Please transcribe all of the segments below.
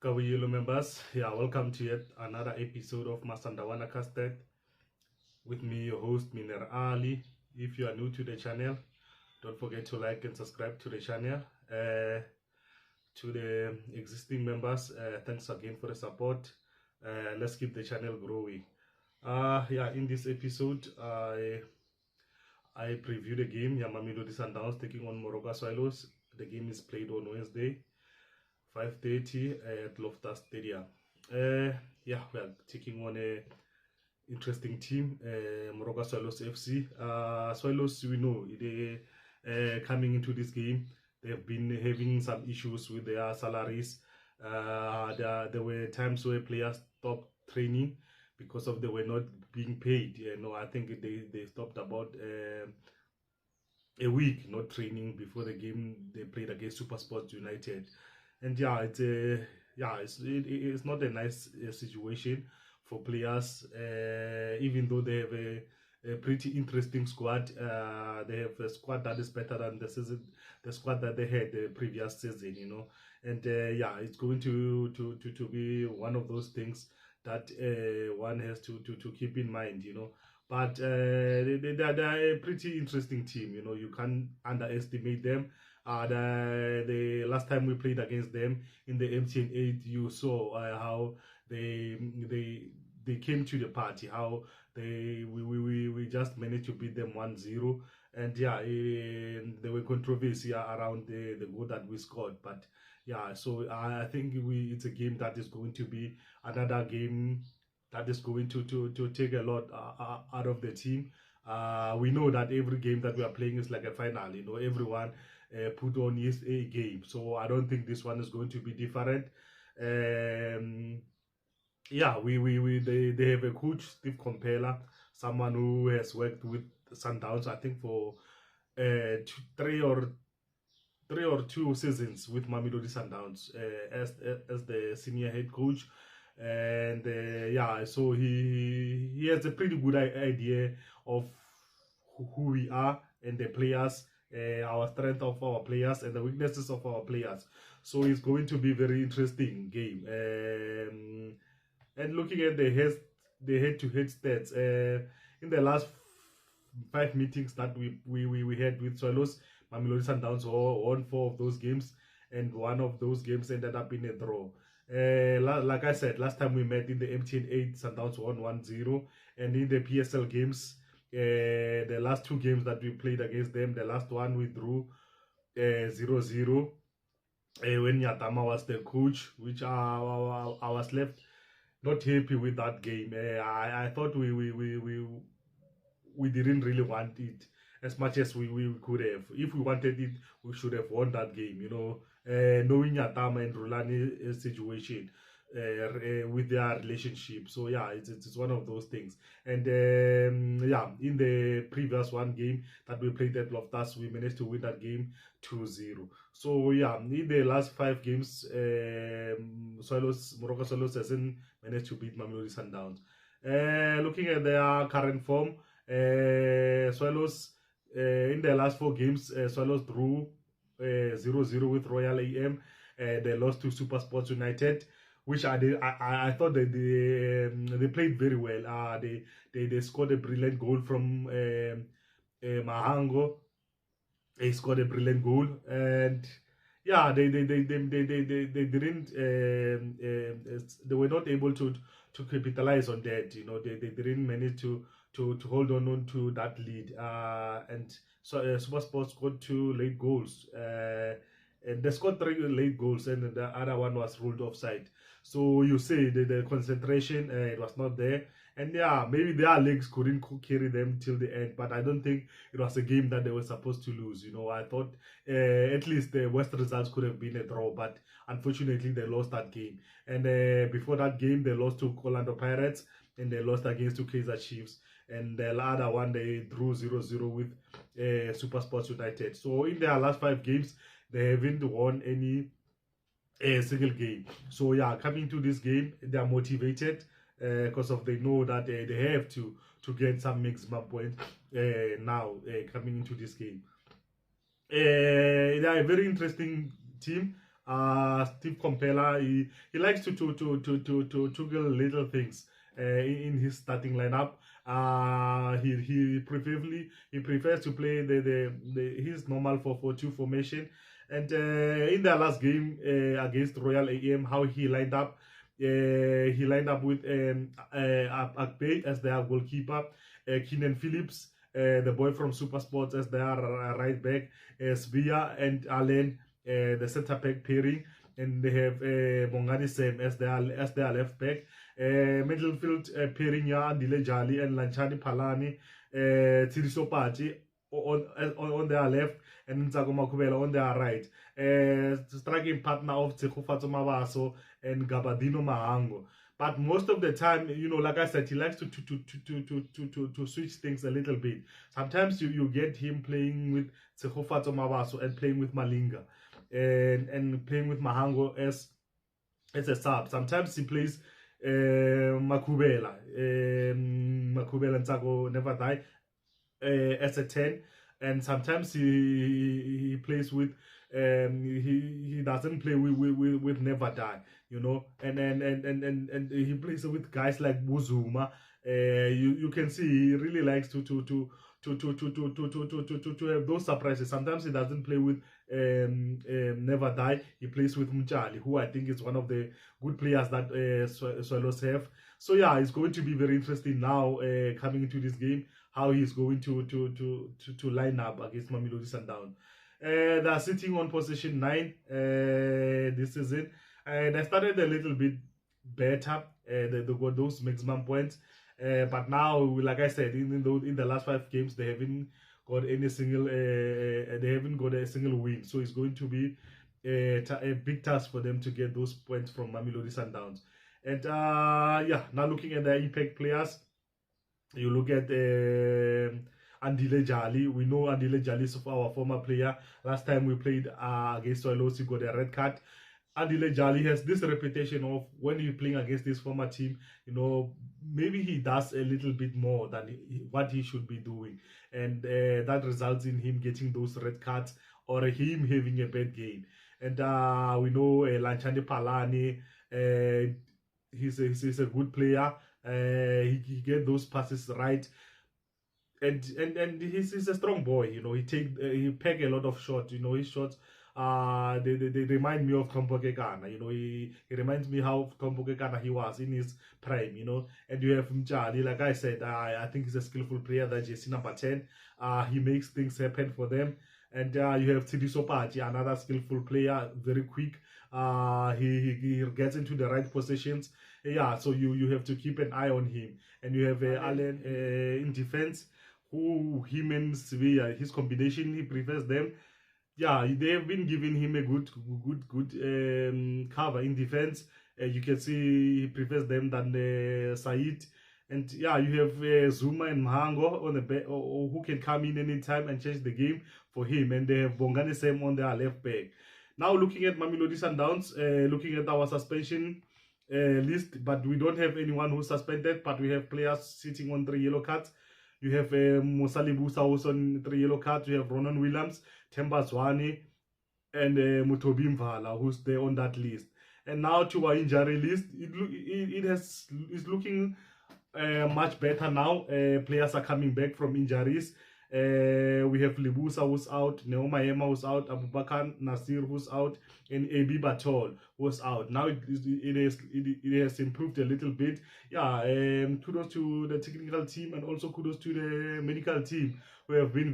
Kawiyelo members, welcome to yet another episode of Masandawana Custard. With me, your host, Miner Ali. If you are new to the channel, don't forget to like and subscribe to the channel. To the existing members, thanks again for the support. Let's keep the channel growing. In this episode, I preview the game. Mamelodi Sundowns taking on Moroka Swallows. The game is played on Wednesday, 5:30 at Loftus Stadium. We are taking on a interesting team, Moroka Swallows FC. Swallows, we know they coming into this game, they have been having some issues with their salaries. There were times where players stopped training because of they were not being paid. I think they stopped about a week not training before the game they played against Super Sports United. And it's not a nice situation for players, even though they have a pretty interesting squad. They have a squad that is better than the squad that they had the previous season, and it's going to be one of those things that one has to keep in mind, but they're a pretty interesting team. You can't underestimate them. The last time we played against them in the MTN 8, you saw how they came to the party, how we just managed to beat them 1-0, and there were controversy around the goal that we scored. But so I think it's a game that is going to be another game that is going to take a lot out of the team. We know that every game that we are playing is like a final. Everyone put on his A game, so I don't think this one is going to be different. They have a coach, Dstvprem, someone who has worked with Sundowns, I think for three or 2 seasons with Mamelodi Sundowns as the senior head coach. And so he has a pretty good idea of who we are and the players, our strength of our players and the weaknesses of our players. So it's going to be a very interesting game. And looking at the head-to-head stats, in the last 5 meetings that we had with Swallows, Mamelodi Sundowns won 4 of those games, and 1 of those games ended up in a draw. Like I said, last time we met in the MTN 8, Sundowns won 1-0, and in the PSL games, the last 2 games that we played against them, the last one we drew 0-0 when Nyatama was the coach, which I was left not happy with that game. I thought we didn't really want it as much as we could have. If we wanted it, we should have won that game, knowing Nyatama and Rulani's situation with their relationship. So it's one of those things. And in the previous one game that we played at Loftus, we managed to win that game 2-0. So in the last 5 games, Moroka Swallows hasn't managed to beat Mamelodi Sundowns. Looking at their current form, Swallows in the last 4 games, Swallows drew 0-0 with Royal AM. They lost to Super Sports United, which I thought that they played very well. They scored a brilliant goal from Mahango. They scored a brilliant goal, and they didn't. They were not able to capitalize on that. They didn't manage to hold on to that lead. And so Super Sports scored 2 late goals. And they scored 3 late goals, and the other one was ruled offside. So you say the concentration it was not there, and maybe their legs couldn't carry them till the end. But I don't think it was a game that they were supposed to lose. I thought at least the worst results could have been a draw, but unfortunately they lost that game. And before that game, they lost to Orlando Pirates, and they lost against 2 Kaizer Chiefs. And the other one they drew 0-0 with Super Sports United. So in their last 5 games, they haven't won any single game. So coming to this game, they are motivated because they know that they have to get some maximum points now coming into this game. They are a very interesting team. Steve Compella, he likes to juggle little things in his starting lineup. He prefers to play his normal 4-4-2 formation. And in their last game against Royal AM, how he lined up with Akpay as their goalkeeper, Keenan Phillips, the boy from Super Sports, as their right back, Svia and Allen, the centre back pairing, and they have Bongani Sam as their left back. Midfield pairing ya Andile Jali and Lanchani Palani, Tiriso Pati on their left, and Nzago Makubela on their right. Striking partner of Tsekofatso Mabaso and Gabadino Mahango. But most of the time, you know, like I said, he likes to switch things a little bit. Sometimes you get him playing with Tsekofatso Mabaso and playing with Malinga and playing with Mahango as a sub. Sometimes he plays Makubela and Nzago Never Die as a 10, and sometimes he plays with he doesn't play with Never Die, you know, and he plays with guys like Buzuma. You can see he really likes to have those surprises. Sometimes he doesn't play with Never Die. He plays with Mchali, who I think is one of the good players that Swallows have. So yeah, it's going to be very interesting now coming into this game, how he's going to line up against Mamelodi Sundowns. They're sitting on position 9 this season. They started a little bit better. They got those maximum points. But now, like I said, in the last 5 games, they haven't got any single. They haven't got a single win. So it's going to be a big task for them to get those points from Mamelodi Sundowns. And yeah, now looking at the impact players, you look at Andile Jali. We know Andile Jali is our former player. Last time we played against Swallows, he got a red card. Andile Jali has this reputation of when you're playing against this former team, you know, maybe he does a little bit more than what he should be doing. And that results in him getting those red cards or him having a bad game. And we know Lanchani Palani, he's a good player. He get those passes right. And he's a strong boy, you know. He peg a lot of shots, you know. His shots they remind me of Tombo Kekana, you know. He reminds me how Tombo Kekana he was in his prime, you know. And you have Mjali, like I said, I think he's a skillful player, that JC number 10. He makes things happen for them. And you have Tidiso Pati, another skillful player, very quick. He gets into the right positions. Yeah, so you have to keep an eye on him. And you have Allen in defense, who him and Sevilla, his combination, he prefers them. Yeah, they have been giving him a good cover in defense. You can see he prefers them than Said. And yeah, you have Zuma and Mahango on the back, or who can come in anytime and change the game for him. And they have Bongani Sam on their left back. Now looking at Mamelodi Sundowns, looking at our suspension list, but we don't have anyone who's suspended, but we have players sitting on 3 yellow cards. You have Musali Busa also on 3 yellow cards. You have Ronan Williams, Temba Zwane, and Mutobi Mvala, who's there on that list. And now to our injury list, it's looking much better now. Players are coming back from injuries. We have Libusa who's out, Neoma Yema who's out, Abubakar Nasir who's out, and Abi Batol who's out. Now it has improved a little bit. Yeah, kudos to the technical team and also kudos to the medical team who have been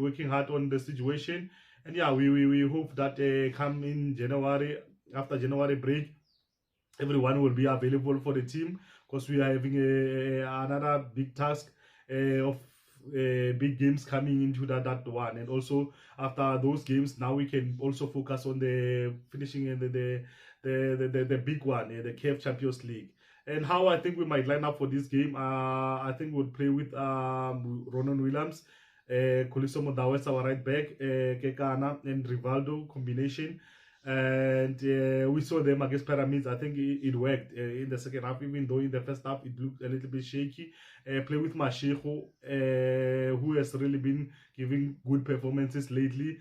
working hard on the situation. And yeah, we hope that come in January, after January break, everyone will be available for the team, because we are having another big task of big games coming into that one. And also after those games, now we can also focus on the finishing and the big one, the CAF Champions League. And how I think we might line up for this game, I think we'll play with Ronan Williams, Koliso Modawes, our right back, Kekana and Rivaldo combination. And we saw them against Pyramids. I think it worked in the second half, even though in the first half it looked a little bit shaky. Play with Mashego, who has really been giving good performances lately.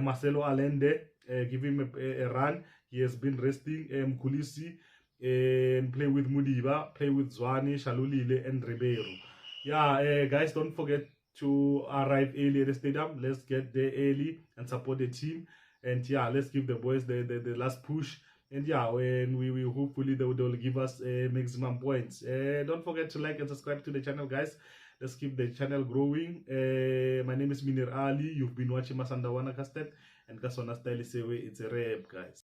Marcelo Allende, give him a run. He has been resting. Kulisi, and play with Mudiba, play with Zwane, Shalulile, and Ribeiro. Yeah, guys, don't forget to arrive early at the stadium. Let's get there early and support the team. And yeah, let's give the boys the last push. And yeah, when we will hopefully they'll give us maximum points. Don't forget to like and subscribe to the channel, guys. Let's keep the channel growing. My name is Minir Ali. You've been watching Masandawana Custard, and Kasona Style is it's a rap, guys.